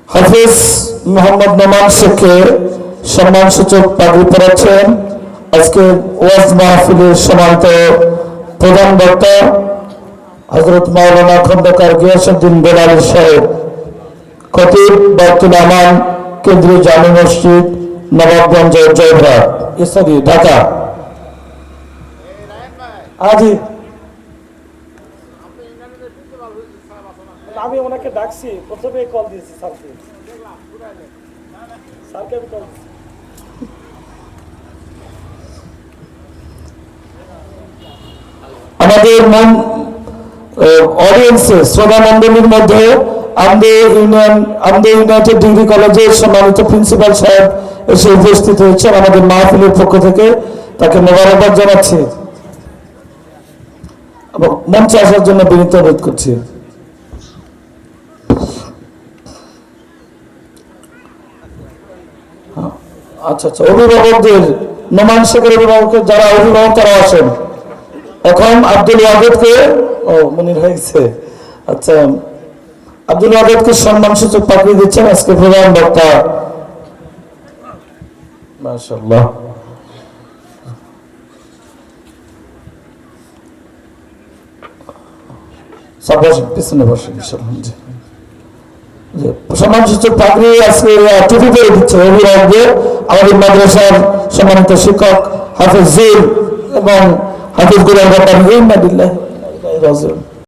হাফিজ মোহাম্মদ নোমান শেখকে সম্মানসূচক পাগড়ি পরাচ্ছেন আজকে ওয়াজ মাহফিলের সম্মানিত প্রধান বক্তা হযরত মাওলানা খন্দকার গিয়াসউদ্দিন বেলালী সাহেব, খতিব বায়তুল আমান কেন্দ্রীয় জামে মসজিদ, নবাবগঞ্জ, জয়পুরহাট, ঢাকা। আজি আমি ওনাকে ডাকছি, প্রথমে কল দিয়েছি স্যারকে, আমি কল আমাদের অডিয়েন্সে শ্রোতা মন্ডলীর মধ্যে আমদে ইউনাইটেড ডিগ্রি কলেজের সম্মানিত প্রিন্সিপাল সাহেব এসে উপস্থিত হয়েছেন আমাদের মাহফিলের পক্ষ থেকে, তাকে মোবারকবাদ জানাচ্ছি এবং মঞ্চে আসার জন্য বিনীত অনুরোধ করছি। আচ্ছা, অভিভাবকদের, নোমান শেখের অভিভাবকের যারা অভিভাবক তারা আসেন। এখন আব্দুল ওয়াহেদকে, মনির হয়েছে, আচ্ছা, আব্দুল ওয়াহেদকে সম্মানসূচক পাগড়ি দিচ্ছেন আজকে প্রধান বক্তা। মাশাআল্লাহ। পিছনে বসে সম্মানসূচক পাগড়ি আজকে টুপি পরে দিচ্ছে অভিভাবকদের আমাদের মাদ্রাসার সম্মানিত শিক্ষক হাফেজ জিল এবং হাফেজ গুলাম